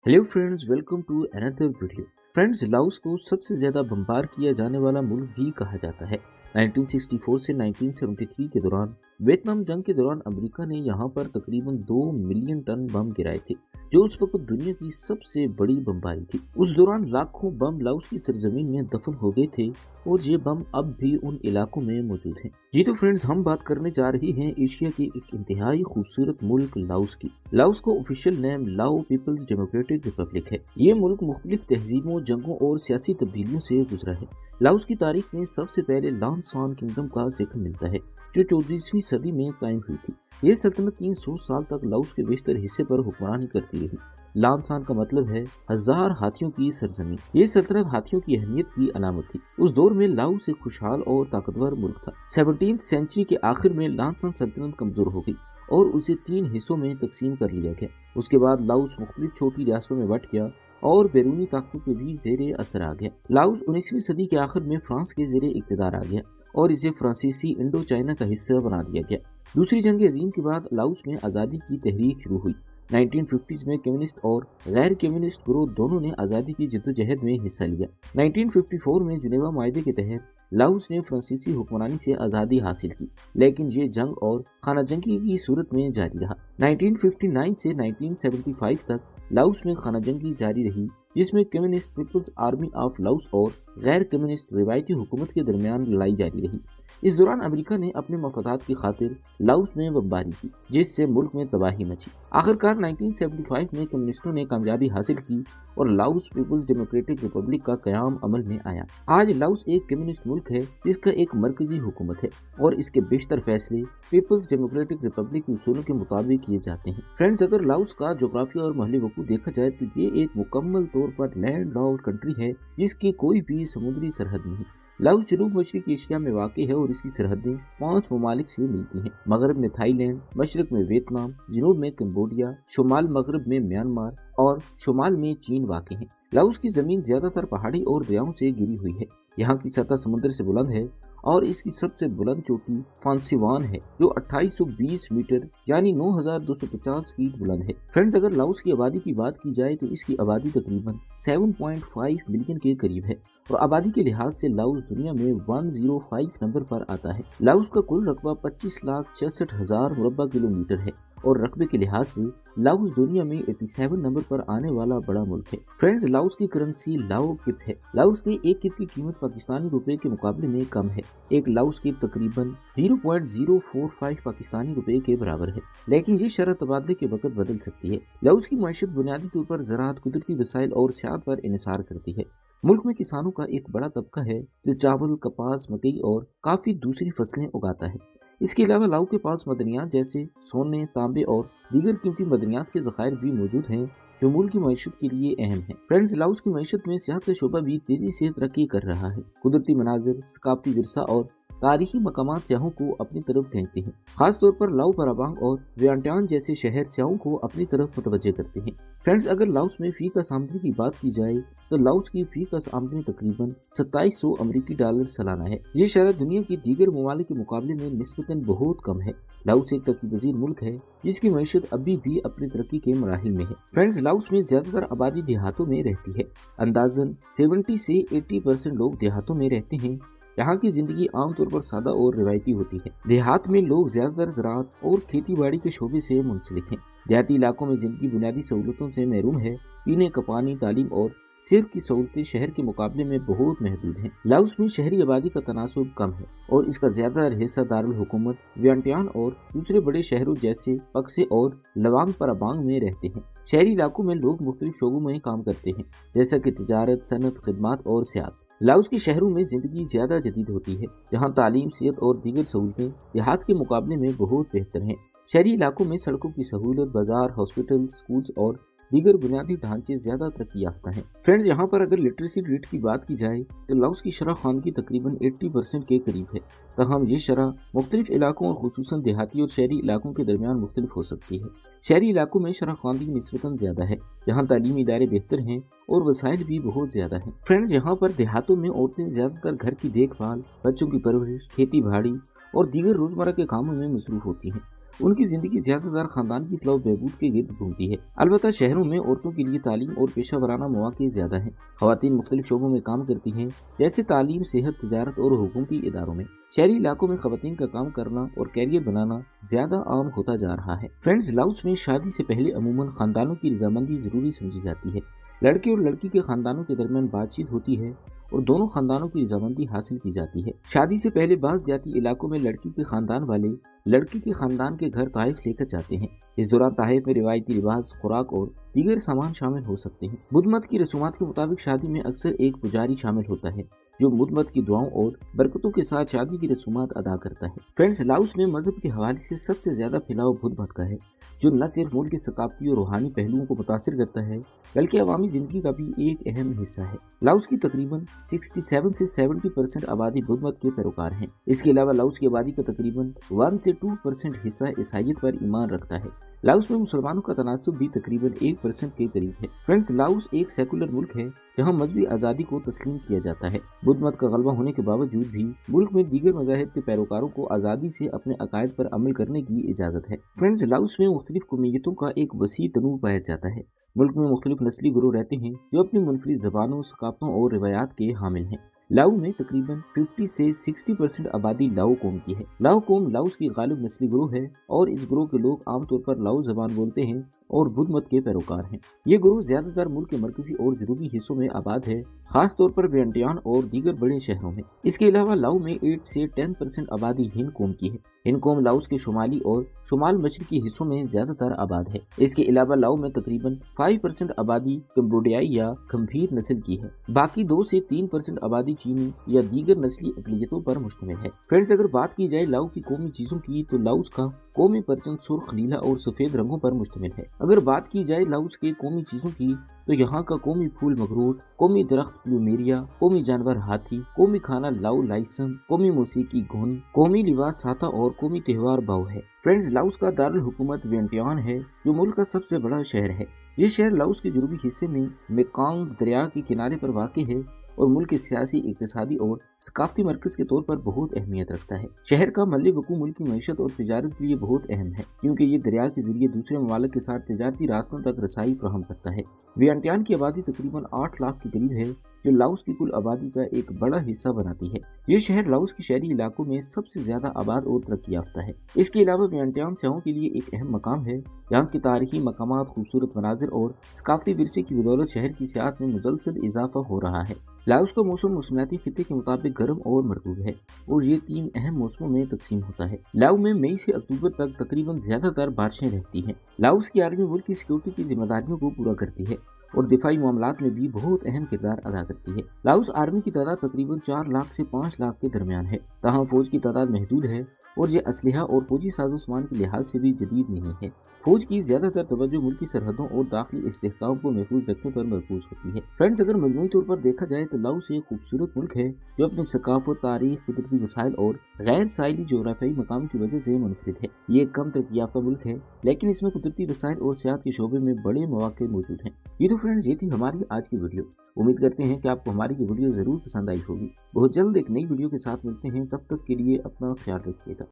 Hello friends, welcome to another video. Friends, Laos को सबसे ज़्यादा बमबार किया जाने वाला मुल्क भी कहा जाता है। 1964 से 1973 के दौरान वियतनाम जंग के दौरान अमेरिका ने यहाँ पर तकरीबन 2 मिलियन टन बम गिराए थे, जो उस वक्त दुनिया की सबसे बड़ी बमबारी थी। उस दौरान लाखों बम लाओस की सरजमीन में दफन हो गए थे और ये बम अब भी उन इलाकों में मौजूद हैं। जी तो फ्रेंड्स, हम बात करने जा रहे हैं एशिया के एक इंतहाई खूबसूरत मुल्क लाओस की। लाओस का ऑफिशियल नेम लाओ पीपल्स डेमोक्रेटिक रिपब्लिक है। ये मुल्क मुख्तलिफ तहजीबों, जंगों और सियासी तब्दीलियों से गुजरा है। लाओस की तारीख में सबसे पहले लानसान किंगडम का जिक्र मिलता है, जो 14वीं सदी में कायम हुई थी। ये सल्तनत 300 साल तक लाओस के बेशतर हिस्से पर हुक्मरानी करती रही। लानसान का मतलब है 1000 हाथियों की सरजमीन। ये सल्तनत हाथियों की अहमियत की अलामत थी। उस दौर में लाओस एक खुशहाल और ताकतवर मुल्क था। 17वीं सेंचुरी के आखिर में लानसान सल्तनत कमजोर हो गई और उसे 3 हिस्सों में तकसीम कर लिया गया। उसके बाद लाओस मुख्तलिफ छोटी रियासतों में बंट गया और बैरूनी ताकतों के भी जेरे असर आ गया। लाओस 19वीं सदी के आखिर में फ्रांस के जेरे इक़्तिदार आ गया और इसे फ्रांसीसी इंडो चाइना का हिस्सा बना दिया गया। दूसरी जंग अजीम के बाद लाओस में आज़ादी की तहरीक शुरू हुई। 1950s में कम्युनिस्ट और गैर कम्युनिस्ट ग्रोह दोनों ने आज़ादी की जद्दोजहद में हिस्सा लिया। 1954 में जुनेवा माहदे के तहत लाओस ने फ्रांसीसी हुक्मरानी से आज़ादी हासिल की, लेकिन ये जंग और खाना जंगी की सूरत में जारी रहा। 1959 से 1975 तक लाओस में खाना जंगी जारी रही, जिसमें communist people's army of Laos और गैर कम्युनिस्ट रिवायती हुकूमत के दरमियान लड़ाई जारी रही। इस दौरान अमेरिका ने अपने मफादात की खातिर लाओस में बमबारी की, जिससे मुल्क में तबाही मची। आखिरकार 1975 में कम्युनिस्टों ने कामयाबी हासिल की और लाओस पीपल्स डेमोक्रेटिक रिपब्लिक का क़याम अमल में आया। आज लाओस एक कम्युनिस्ट मुल्क है, जिसका एक मरकजी हुकूमत है और इसके बेशतर फैसले पीपल्स डेमोक्रेटिक रिपब्लिक के उसूलों के मुताबिक किए जाते हैं। फ्रेंड्स, अगर लाओस का जोग्राफिया और महली वकूअ देखा जाए तो ये एक मुकम्मल तौर पर लैंड लॉक्ड कंट्री है, जिसकी कोई भी समुद्री सरहद नहीं। लाओस जनूब मशरक़ी एशिया में वाक़ है और इसकी सरहदें 5 ममालिक से मिलती हैं। मगरब में थाईलैंड, मशरक़ में वियतनाम, जनूब में कंबोडिया, शुमाल मगरब में म्यांमार और शुमाल में चीन वाक़ हैं। लाओस की ज़मीन ज़्यादातर पहाड़ी और दरियाओं से घिरी हुई है। यहाँ की सतह समुद्र से बुलंद है और इसकी सबसे बुलंद चोटी फांसीवान है, जो 2820 मीटर यानी 9250 फीट बुलंद है। फ्रेंड्स, अगर लाओस की आबादी की बात की जाए तो इसकी आबादी तकरीबन 7.5 मिलियन के करीब है और आबादी के लिहाज से लाओस दुनिया में 105 नंबर पर आता है। लाओस का कुल रकबा 25,66,000 मुरब्बा किलोमीटर है और रकबे के लिहाज से लाओस दुनिया में 87 नंबर पर आने वाला बड़ा मुल्क है। फ्रेंड्स, लाओस की करेंसी लाओ किप है। लाओस के एक किप की कीमत पाकिस्तानी रुपए के मुकाबले में कम है। एक लाओस किप तकरीबन 0.045 पाकिस्तानी रुपए के बराबर है, लेकिन ये शरह तबादले के वक्त बदल सकती है। लाओस की मैशत बुनियादी तौर पर ज़राअत, कुदरती वसाइल और सियाहत पर इन्हिसार करती है। मुल्क में किसानों का एक बड़ा तबका है जो चावल, कपास, मकई और काफ़ी दूसरी फसलें उगाता है। इसके अलावा लाओ के पास मदनियात जैसे सोने, तांबे और दीगर कीमती मदनियात के ज़खायर भी मौजूद हैं, जो मुल्क की मईशत के लिए अहम है। फ्रेंड्स, लाओस की मईशत में सियाहत का शोबा भी तेजी से तरक्की कर रहा है। कुदरती मनाजिर, सकाफती विरसा और तारीखी मकामात सियाहों को अपनी तरफ खींचते हैं। खास तौर पर लाओ पराबांग और वियंटियान जैसे शहर सियाहों को अपनी तरफ मुतवज्जे करते हैं। फ्रेंड्स, अगर लाओस में फी कस आमदनी की बात की जाए तो लाओस की फी कस आमदनी तकरीबन 2700 अमरीकी डॉलर सालाना है। ये शरह दुनिया की दीगर ममालिक के मुकाबले में निस्बतन बहुत कम है। लाओस एक तरक्की पजीर मुल्क है, जिसकी मईशत अभी भी अपनी तरक्की के मराहिल में है। फ्रेंड्स, लाओस में ज्यादातर आबादी देहातों में रहती है। अंदाजन 70 से 80% लोग देहातों में रहते हैं। यहाँ की जिंदगी आमतौर पर सादा और रिवायती होती है। देहात में लोग ज्यादातर ज़राअत और खेती बाड़ी के शोबे से मुंसलिक हैं। देहाती इलाकों में जिनकी बुनियादी सहूलतों से महरूम है, पीने का पानी, तालीम और सिर्फ की सहूलतें शहर के मुकाबले में बहुत महदूद हैं। लाओस में शहरी आबादी का तनासुब कम है और इसका ज्यादातर हिस्सा दारुल हुकूमत वियंटियान और दूसरे बड़े शहरों जैसे पक्से और लवांग पराबांग में रहते हैं। शहरी इलाकों में लोग मुख्तलिफ शोबों में काम करते हैं, जैसा कि तिजारत, सनत, खिदमत और सियाहत। लाओस के शहरों में जिंदगी ज्यादा जदीद होती है, जहाँ तालीम, सेहत और दीगर सहूलतें देहात के मुकाबले में बहुत बेहतर हैं। शहरी इलाकों में सड़कों की सहूलत, बाजार, हॉस्पिटल, स्कूल्स और दीगर बुनियादी ढांचे ज्यादा तरक्की याफ्ता हैं। फ्रेंड्स, यहाँ पर अगर लिटरेसी रेट की बात की जाए तो लाओस की शरह खानगी तकरीबन 80% के करीब है। तहम ये शरह मुख्तलिफ इलाकों और खुसूसन देहाती और शहरी इलाकों के दरमियान मुख्तलिफ हो सकती है। शहरी इलाकों में शरह खानगी निस्बतन ज्यादा है, जहाँ तालीमी इदारे बेहतर हैं और वसाइल भी बहुत ज्यादा हैं। फ्रेंड्स, यहाँ पर देहातों में औरतें ज्यादातर घर की देखभाल, बच्चों की परवरिश, खेती बाड़ी और दीगर रोजमर्रा के कामों में मसरूफ होती हैं उनकी जिंदगी ज्यादातर खानदान की फलाह बहबूद के गिर्द घूमती है। अलबत्ता शहरों में औरतों के लिए तालीम और पेशा वराना मौके ज्यादा हैं। खवातीन मुख्तलिफ शोबों में काम करती हैं, जैसे तालीम, सेहत, तिजारत और हुकूमती इदारों में। शहरी इलाकों में खवातीन का काम करना और कैरियर बनाना ज्यादा आम होता जा रहा है। फ्रेंड्स, लाओस में शादी से पहले अमूमन खानदानों की रजामंदी जरूरी समझी जाती है। लड़के और लड़की के खानदानों के दरमियान बातचीत होती है और दोनों खानदानों की रजामंदी हासिल की जाती है। शादी से पहले बाज़ देहाती इलाकों में लड़की के खानदान वाले लड़की के खानदान के घर ताइफ लेकर जाते हैं। इस दौरान ताइफ में रिवायती लिबास, खुराक और दीगर सामान शामिल हो सकते हैं। बुद्ध की रसूमात के मुताबिक शादी में अक्सर एक पुजारी शामिल होता है जो बुद्ध की दुआओं और बरकतों के साथ शादी की रसूमात अदा करता है। फ्रेंड्स, लाओस में मजहब के हवाले से सबसे ज्यादा फैलाव बुद्ध मत का है, जो न सिर्फ मुल्क के सकाफती और रूहानी पहलुओं को मुतासिर करता है बल्कि अवामी जिंदगी का भी एक अहम हिस्सा है। लाओस की तकरीबन 67 से 70% आबादी बुद्ध मत के पैरोकार हैं। इसके अलावा लाओस की आबादी का तकरीबन 1 से 2% हिस्सा ईसाईयत पर ईमान रखता है। लाओस में मुसलमानों का तनासुब भी तकरीबन 1% के करीब है। फ्रेंड्स, लाओस एक सेकुलर मुल्क है जहाँ मजहबी आज़ादी को तस्लीम किया जाता है। बुद्ध मत का गलबा होने के बावजूद भी मुल्क में दीगर मज़ाहिब के पैरोकारों को आज़ादी से अपने अकायद पर अमल करने की इजाज़त है। फ्रेंड्स, लाओस में मुख्तलिफ कौमियतों का एक वसी तनूव पाया जाता है। मुल्क में मुख्तलिफ नस्ली गिरोह रहते हैं जो अपनी मुनफरिद ज़बानों, सकाफ़तों और रिवायात के हामिल हैं। लाओ में तकरीबन 50 से 60% आबादी लाओ कौम की है। लाओ कौम लाओस की गालिब नस्ली ग्रोह है और इस ग्रोह के लोग आमतौर पर लाओ ज़बान बोलते हैं और बुद्ध मत के पैरोकार हैं। ये ग्रोह ज़्यादातर मुल्क के मरकजी और जनूबी हिस्सों में आबाद है, खास तौर पर वियंटियान और दीगर बड़े शहरों में। इसके अलावा लाओ में 8 से 10% आबादी हिंद कौम की है। हिंद कौम लाओस के शुमाली और शुमाल मशरकी हिस्सों में ज़्यादातर आबाद है। इसके अलावा लाओ में तकरीबन 5% आबादी कंबोडियाई या गंभीर नस्ल की है। बाकी 2 से 3% आबादी चीनी या दीगर नस्ली अक़लियतों पर मुश्तमिल है। फ्रेंड्स, अगर बात की जाए लाओ की कौमी चीज़ों की तो लाओस का कौमी परचम सुर्ख, नीला और सफ़ेद रंगों पर मुश्तमिल है। अगर बात की जाए लाओस के कौमी चीज़ों की तो यहाँ का कौमी फूल मगरूट, कौमी दरख्त प्लूमेरिया, कौमी जानवर हाथी, कौमी खाना लाओ लाइसम, कौमी मौसीकी घुन, कौमी लिबास साता और कौमी त्योहार बाओ है। फ्रेंड्स, लाओस का दारुल हुकूमत वियंटियान है जो मुल्क का सबसे बड़ा शहर है। ये शहर लाओस के जनूबी हिस्से में मेकांग दरिया के किनारे पर वाक़ है और मुल्क के सियासी, इक़्तिसादी और सकाफती मरकज़ के तौर पर बहुत अहमियत रखता है। शहर का मल्ल वकू मुल्क की मईशत और तिजारत के लिए बहुत अहम है क्योंकि ये दरिया के जरिए दूसरे ममालिक के साथ तिजारती रास्तों तक रसाई फराहम करता है। वियंटियान की आबादी तकरीबन 8 लाख के करीब है जो लाओस की कुल आबादी का एक बड़ा हिस्सा बनाती है। ये शहर लाओस के शहरी इलाकों में सबसे ज्यादा आबाद और तरक्की याफ्ता है। इसके अलावा वियंटियान सयाहों के लिए एक अहम मकाम है। यहाँ की तारीखी मकामात, खूबसूरत मनाजिर और सकाफती विरसे की बदौलत शहर की सियाहत में मुसलसल इजाफा हो रहा है। लाओस का मौसम मौसमियाती खित्ते के मुताबिक गर्म और मरतूब है और ये 3 अहम मौसमों में तकसीम होता है। लाओ में मई से अक्टूबर तक तकरीबन ज्यादातर बारिशें रहती हैं। लाओस की आर्मी मुल्क की सिक्योरिटी की जिम्मेदारियों को पूरा करती है और दिफाई मामलात में भी बहुत अहम किरदार अदा करती है। लाओस आर्मी की तादाद तकरीबन 4 लाख से 5 लाख के दरमियान है। तहाँ फौज की तादाद महदूद है और ये असलहा और फौजी साजो सामान के लिहाज से भी जदीद नहीं है। फौज की ज्यादातर तवज्जो मुल्क की सरहदों और दाखिली इस्तेहकाम को महफूज रखने पर मरकूज होती है। फ्रेंड्स, अगर मजमूई तौर पर देखा जाए तो लाओस एक खूबसूरत मुल्क है जो अपनी सकाफत, तारीख, कुदरती वसाइल और गैर साइली जोग्राफियाई मकाम की वजह से मुनफरिद है। ये एक कम तरक्की याफ्ता मुल्क है लेकिन इसमें कुदरती वसाइल और सियाहत के शोबे में बड़े मौके मौजूद हैं। ये तो फ्रेंड्स, ये थी हमारी आज की वीडियो। उम्मीद करते हैं कि आपको हमारी ये वीडियो जरूर पसंद आई होगी। बहुत जल्द एक नई वीडियो के साथ मिलते हैं, तब तक के लिए अपना ख्याल रखिएगा।